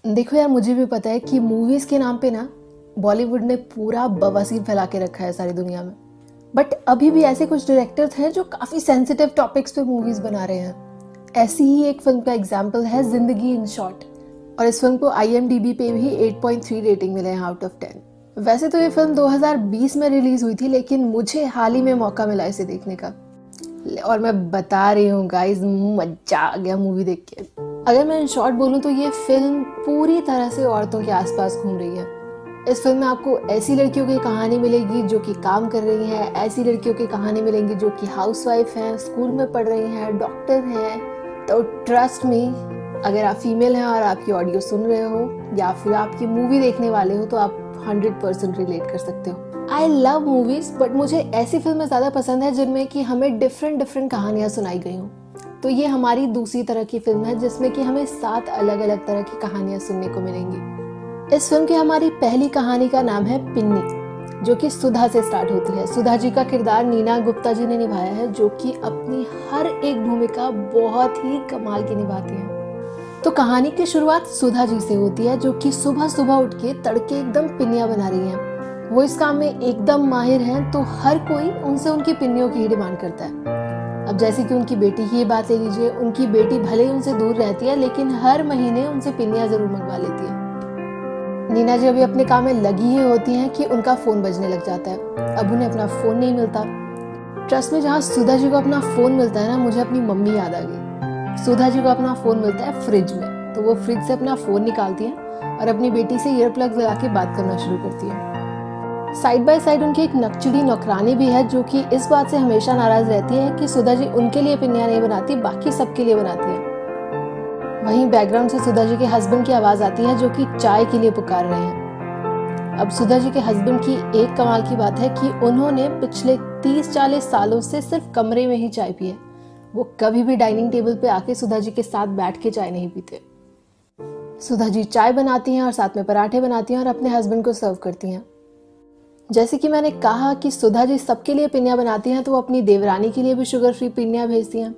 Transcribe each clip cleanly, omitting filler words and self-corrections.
देखो यार, मुझे भी पता है कि मूवीज के नाम पे ना बॉलीवुड ने पूरा बवासीर फैला के रखा है सारी दुनिया में। बट अभी भी ऐसे कुछ डायरेक्टर्स हैं जो काफी सेंसिटिव टॉपिक्स पे मूवीज बना रहे हैं। ऐसी ही एक फिल्म का एग्जांपल है जिंदगी इन शॉर्ट, और इस फिल्म को IMDb पे भी 8.3 रेटिंग मिले हैं आउट ऑफ 10। वैसे तो ये फिल्म 2020 में रिलीज हुई थी, लेकिन मुझे हाल ही में मौका मिला इसे देखने का, और मैं बता रही हूँ गाइस, मजा आ गया मूवी देख के। अगर मैं इन शॉर्ट बोलूँ तो ये फिल्म पूरी तरह से औरतों के आसपास घूम रही है। इस फिल्म में आपको ऐसी लड़कियों की कहानी मिलेगी जो कि काम कर रही हैं, ऐसी लड़कियों की कहानी मिलेंगी जो कि हाउसवाइफ हैं, स्कूल में पढ़ रही हैं, डॉक्टर हैं। तो ट्रस्ट मी, अगर आप फीमेल हैं और आपकी ऑडियो सुन रहे हो या फिर आपकी मूवी देखने वाले हो तो आप 100% रिलेट कर सकते हो। आई लव मूवीज, बट मुझे ऐसी फिल्में ज़्यादा पसंद है जिनमें कि हमें डिफरेंट कहानियाँ सुनाई गई हों। तो ये हमारी दूसरी तरह की फिल्म है जिसमें कि हमें 7 अलग अलग तरह की कहानियाँ सुनने को मिलेंगी। इस फिल्म की हमारी पहली कहानी का नाम है पिन्नी, जो कि सुधा से स्टार्ट होती है। सुधा जी का किरदार नीना गुप्ता जी ने निभाया है, जो कि अपनी हर एक भूमिका बहुत ही कमाल की निभाती हैं। तो कहानी की शुरुआत सुधा जी से होती है, जो कि सुबह सुबह उठ के तड़के एकदम पिन्नियाँ बना रही हैं। वो इस काम में एकदम माहिर हैं, तो हर कोई उनसे उनकी पिन्नियों की ही डिमांड करता है। अब जैसे कि उनकी बेटी की बात ले लीजिए, उनकी बेटी भले ही उनसे दूर रहती है, लेकिन हर महीने उनसे पिन्नियाँ जरूर मंगवा लेती है। नीना जी अभी अपने काम में लगी ही होती हैं कि उनका फोन बजने लग जाता है। अब उन्हें अपना फोन नहीं मिलता। ट्रस्ट में, जहाँ सुधा जी को अपना फोन मिलता है ना, मुझे अपनी मम्मी याद आ गई। सुधा जी को अपना फोन मिलता है फ्रिज में, तो वो फ्रिज से अपना फोन निकालती हैं और अपनी बेटी से ईयर प्लग लगा के बात करना शुरू करती है। साइड बाय साइड उनकी एक नकचड़ी नौकरानी भी है, जो कि इस बात से हमेशा नाराज रहती है कि सुधा जी उनके लिए पिन्नियाँ नहीं बनाती, बाकी सबके लिए बनाती है। वहीं बैकग्राउंड से सुधा जी के हस्बैंड की आवाज आती है, जो कि चाय के लिए पुकार रहे हैं। अब सुधा जी के हस्बैंड की एक कमाल की बात है कि उन्होंने पिछले 30-40 सालों से सिर्फ कमरे में ही चाय पी है। वो कभी भी डाइनिंग टेबल पे आके सुधा जी के साथ बैठ के चाय नहीं पीते। सुधा जी चाय बनाती हैं और साथ में पराठे बनाती हैं और अपने हस्बैंड को सर्व करती हैं। जैसे कि मैंने कहा कि सुधा जी सबके लिए पिन्नियाँ बनाती हैं, तो वो अपनी देवरानी के लिए भी शुगर फ्री पिन्नियाँ भेजती हैं।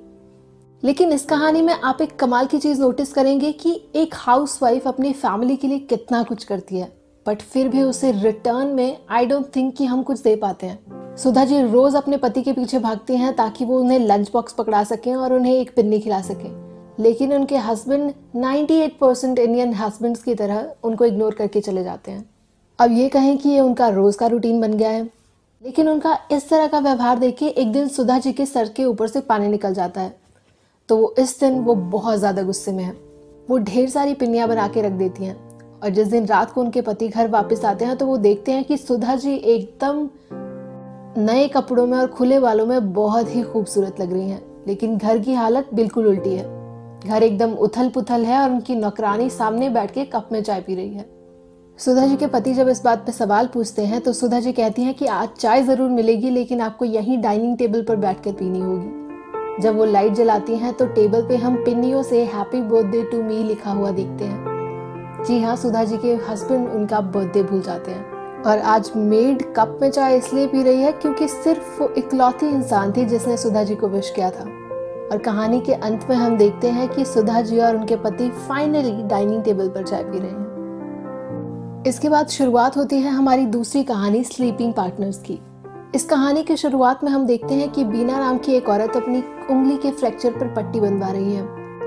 लेकिन इस कहानी में आप एक कमाल की चीज नोटिस करेंगे कि एक हाउसवाइफ अपनी फैमिली के लिए कितना कुछ करती है, बट फिर भी उसे रिटर्न में आई डोंट थिंक कि हम कुछ दे पाते हैं। सुधा जी रोज अपने पति के पीछे भागती हैं ताकि वो उन्हें लंच बॉक्स पकड़ा सकें और उन्हें एक पिन्नी खिला सकें, लेकिन उनके हस्बैंड 98% इंडियन हस्बैंड्स की तरह उनको इग्नोर करके चले जाते हैं। अब ये कहें कि ये उनका रोज का रूटीन बन गया है, लेकिन उनका इस तरह का व्यवहार देख के एक दिन सुधा जी के सर के ऊपर से पानी निकल जाता है। तो इस दिन वो बहुत ज़्यादा गुस्से में है। वो ढेर सारी पिन्नियाँ बना के रख देती हैं, और जिस दिन रात को उनके पति घर वापस आते हैं तो वो देखते हैं कि सुधा जी एकदम नए कपड़ों में और खुले बालों में बहुत ही खूबसूरत लग रही हैं, लेकिन घर की हालत बिल्कुल उल्टी है। घर एकदम उथल पुथल है और उनकी नौकरानी सामने बैठ के कप में चाय पी रही है। सुधा जी के पति जब इस बात पे सवाल पूछते हैं तो सुधा जी कहती हैं कि आज चाय ज़रूर मिलेगी, लेकिन आपको यहीं डाइनिंग टेबल पर बैठकर पीनी होगी। जब वो लाइट जलाती हैं तो टेबल पे हम पिन्नियों से हैप्पी बर्थडे टू मी लिखा हुआ देखते हैं। जी हाँ, सुधा जी के हस्बैंड उनका बर्थडे भूल जाते हैं, और आज मेड कप में चाय इसलिए पी रही है क्योंकि सिर्फ वो इकलौती इंसान थी जिसने सुधा जी को विश किया था। और कहानी के अंत में हम देखते हैं कि सुधा जी और उनके पति फाइनली डाइनिंग टेबल पर चाय पी रहे हैं। इसके बाद शुरुआत होती है हमारी दूसरी कहानी स्लीपिंग पार्टनर्स की। इस कहानी की शुरुआत में हम देखते हैं कि बीना नाम की एक औरत अपनी उंगली के फ्रैक्चर पर पट्टी बंधवा रही है।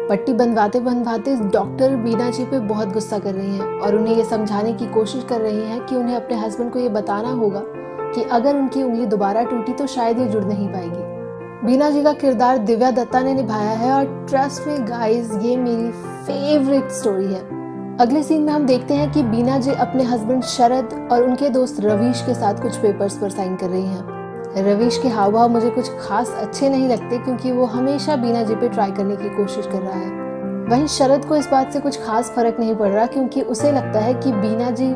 पट्टी बंधवाते बंधवाते डॉक्टर बीना जी पे बहुत गुस्सा कर रही हैं और उन्हें ये समझाने की कोशिश कर रही हैं कि उन्हें अपने हस्बैंड को ये बताना होगा कि अगर उनकी उंगली दोबारा टूटी तो शायद ये जुड़ नहीं पाएगी। बीना जी का किरदार दिव्या दत्ता ने निभाया है, और ट्रस्ट में गाइस, ये मेरी फेवरेट स्टोरी है। अगले सीन में हम देखते हैं कि बीना जी अपने हस्बैंड शरद और उनके दोस्त रवीश के साथ कुछ पेपर्स पर साइन कर रही हैं। रवीश के हाव भाव मुझे कुछ खास अच्छे नहीं लगते, क्योंकि वो हमेशा बीना जी पे ट्राई करने की कोशिश कर रहा है। वहीं शरद को इस बात से कुछ खास फर्क नहीं पड़ रहा, क्योंकि उसे लगता है कि बीना जी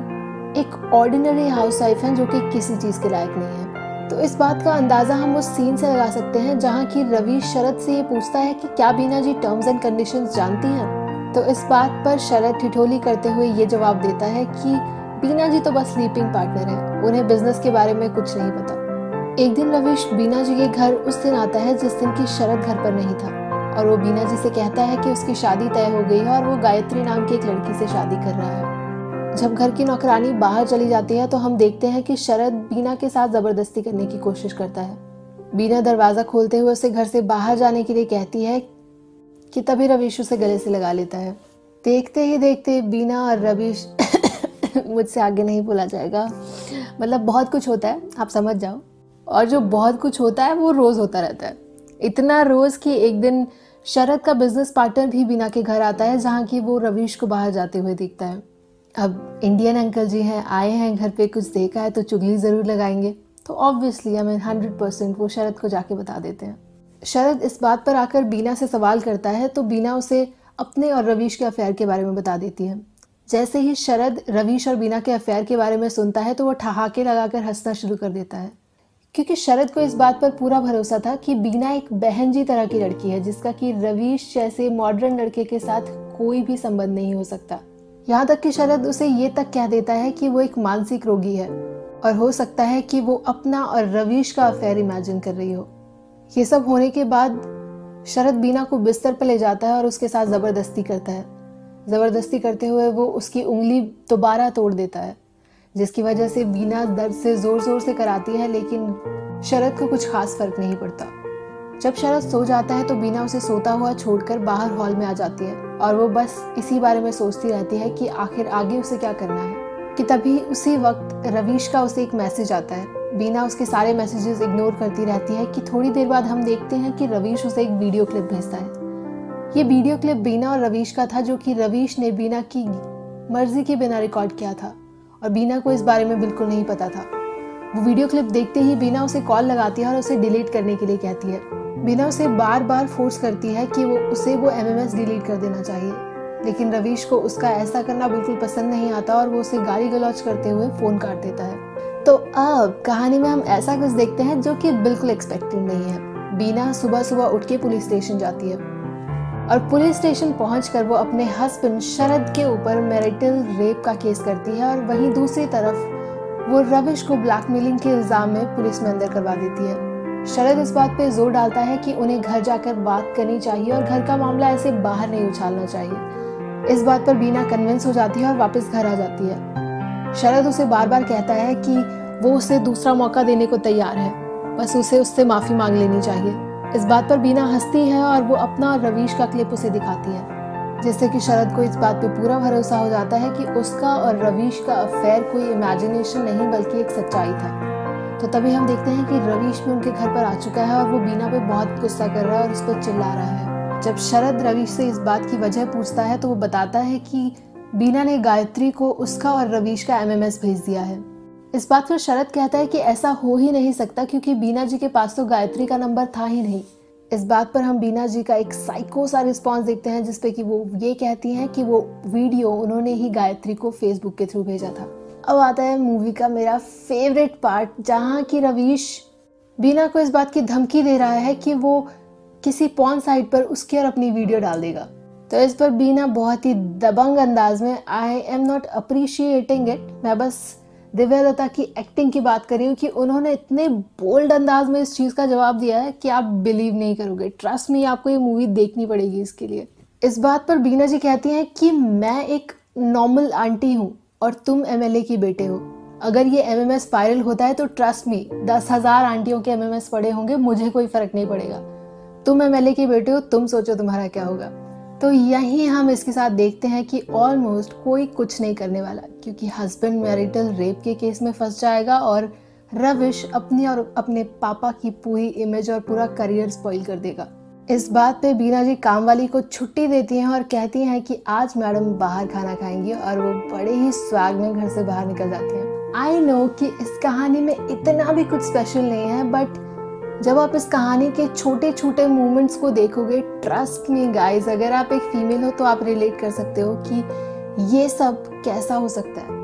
एक ऑर्डिनरी हाउसवाइफ हैं जो कि किसी चीज के लायक नहीं है। तो इस बात का अंदाजा हम उस सीन से लगा सकते हैं जहाँ की रवीश शरद से ये पूछता है कि क्या बीना जी टर्म्स एंड कंडीशंस जानती हैं। तो इस बात पर शरद ठिठोली करते हुए ये जवाब देता है कि बीना जी तो बस स्लीपिंग पार्टनर है, उन्हें बिजनेस के बारे में कुछ नहीं पता। एक दिन रवीश बीना जी के घर उस दिन आता है जिस दिन की शरद घर पर नहीं था। और वो बीना जी से कहता है कि उसकी शादी तय हो गई है और वो गायत्री नाम की एक लड़की से शादी कर रहा है। जब घर की नौकरानी बाहर चली जाती है तो हम देखते हैं कि शरद बीना के साथ जबरदस्ती करने की कोशिश करता है। बीना दरवाजा खोलते हुए उसे घर से बाहर जाने के लिए कहती है कि तभी रवीश उसे गले से लगा लेता है। देखते ही देखते बीना और रवीश मुझसे आगे नहीं बोला जाएगा, मतलब बहुत कुछ होता है, आप समझ जाओ। और जो बहुत कुछ होता है वो रोज होता रहता है, इतना रोज कि एक दिन शरद का बिजनेस पार्टनर भी बीना के घर आता है, जहाँ की वो रवीश को बाहर जाते हुए दिखता है। अब इंडियन अंकल जी हैं, आए हैं घर पे, कुछ देखा है तो चुगली ज़रूर लगाएंगे, तो ऑब्वियसली 100% वो शरद को जाके बता देते हैं। शरद इस बात पर आकर बीना से सवाल करता है तो बीना उसे अपने और रवीश के अफेयर के बारे में बता देती है। जैसे ही शरद रवीश और बीना के अफेयर के बारे में सुनता है तो वो ठहाके लगाकर हंसना शुरू कर देता है, क्योंकि शरद को इस बात पर पूरा भरोसा था कि बीना एक बहन जी तरह की लड़की है जिसका कि रवीश जैसे मॉडर्न लड़के के साथ कोई भी संबंध नहीं हो सकता। यहाँ तक कि शरद उसे ये तक कह देता है कि वो एक मानसिक रोगी है और हो सकता है कि वो अपना और रवीश का अफेयर इमेजिन कर रही हो। ये सब होने के बाद शरद बीना को बिस्तर पर ले जाता है और उसके साथ ज़बरदस्ती करता है। ज़बरदस्ती करते हुए वो उसकी उंगली दोबारा तोड़ देता है, जिसकी वजह से बीना दर्द से ज़ोर ज़ोर से कराती है, लेकिन शरद को कुछ खास फर्क नहीं पड़ता। जब शरद सो जाता है तो बीना उसे सोता हुआ छोड़कर बाहर हॉल में आ जाती है और वो बस इसी बारे में सोचती रहती है कि आखिर आगे उसे क्या करना है। कि तभी उसी वक्त रवीश का उसे एक मैसेज आता है। बीना उसके सारे मैसेजेस इग्नोर करती रहती है कि थोड़ी देर बाद हम देखते हैं कि रवीश उसे एक वीडियो क्लिप भेजता है। ये वीडियो क्लिप बीना और रवीश का था, जो कि रवीश ने बीना की मर्जी के बिना रिकॉर्ड किया था और बीना को इस बारे में बिल्कुल नहीं पता था। वो वीडियो क्लिप देखते ही बीना उसे कॉल लगाती है और उसे डिलीट करने के लिए कहती है। बीना उसे बार बार फोर्स करती है कि वो MMS डिलीट कर देना चाहिए, लेकिन रवीश को उसका ऐसा करना बिल्कुल पसंद नहीं आता और वो उसे गाली गलौज करते हुए फोन काट देता है। तो अब कहानी में हम ऐसा कुछ देखते हैं जो कि बिल्कुल एक्सपेक्टेड नहीं है। बीना सुबह सुबह उठ के पुलिस स्टेशन जाती है और पुलिस स्टेशन पहुंचकर वो अपने हस्बैंड शरद के ऊपर मैरिटल रेप का केस करती है और वहीं दूसरी तरफ वो रवीश को ब्लैकमेलिंग के इल्जाम में पुलिस में अंदर करवा देती है। शरद इस बात पे जोर डालता है कि उन्हें घर जाकर बात करनी चाहिए और घर का मामला ऐसे बाहर नहीं उछालना चाहिए। इस बात पर बीना कन्विंस हो जाती है और वापस घर आ जाती है। शरद उसे बार बार कहता है कि वो उसे दूसरा मौका देने को तैयार है, बस उसे उससे माफ़ी मांग लेनी चाहिए। इस बात पर बीना हंसती है और वो अपना और रवीश का क्लिप उसे दिखाती है, जिससे कि शरद को इस बात पे पूरा भरोसा हो जाता है कि उसका और रवीश का अफेयर कोई इमेजिनेशन नहीं बल्कि एक सच्चाई था। तो तभी हम देखते हैं कि रवीश भी उनके घर पर आ चुका है और वो बीना पे बहुत गुस्सा कर रहा है और उस पर चिल्ला रहा है। जब शरद रवीश से इस बात की वजह पूछता है तो वो बताता है कि बीना ने गायत्री को उसका और रवीश का MMS भेज दिया है। इस बात पर शरद कहता है कि ऐसा हो ही नहीं सकता, क्योंकि बीना जी के पास तो गायत्री का नंबर था ही नहीं। इस बात पर हम बीना जी का एक साइको सा रिस्पॉन्स देखते हैं, जिसपे कि वो ये कहती हैं कि वो वीडियो उन्होंने ही गायत्री को फेसबुक के थ्रू भेजा था। अब आता है मूवी का मेरा फेवरेट पार्ट, जहाँ की रवीश बीना को इस बात की धमकी दे रहा है कि वो किसी पॉर्न साइट पर उसकी और अपनी वीडियो डाल देगा। तो इस पर बीना बहुत ही दबंग अंदाज में I am not appreciating it, मैं बस दिव्या दत्ता की एक्टिंग की बात कर रही हूँ कि उन्होंने इतने बोल्ड अंदाज में इस चीज़ का जवाब दिया है कि आप बिलीव नहीं करोगे। ट्रस्ट मी, आपको ये मूवी देखनी पड़ेगी इसके लिए। इस बात पर बीना जी कहती हैं कि मैं एक नॉर्मल आंटी हूँ और तुम MLA की बेटे हो। अगर ये MMS वायरल होता है तो ट्रस्ट मी 10,000 आंटियों के MMS पड़े होंगे, मुझे कोई फर्क नहीं पड़ेगा। तुम MLA की बेटे हो, तुम सोचो तुम्हारा क्या होगा। तो यहीं हम इसके साथ देखते हैं कि ऑलमोस्ट कोई कुछ नहीं करने वाला, क्योंकि हस्बैंड मैरिटल रेप के केस में फंस जाएगा और रवीश अपनी और अपने पापा की पूरी इमेज और पूरा करियर स्पॉइल कर देगा। इस बात पे बीना जी काम वाली को छुट्टी देती हैं और कहती हैं कि आज मैडम बाहर खाना खाएंगी, और वो बड़े ही स्वैग में घर से बाहर निकल जाती हैं। आई नो कि इस कहानी में इतना भी कुछ स्पेशल नहीं है, बट जब आप इस कहानी के छोटे छोटे मोमेंट्स को देखोगे, ट्रस्ट मी गाइस, अगर आप एक फीमेल हो तो आप रिलेट कर सकते हो कि ये सब कैसा हो सकता है।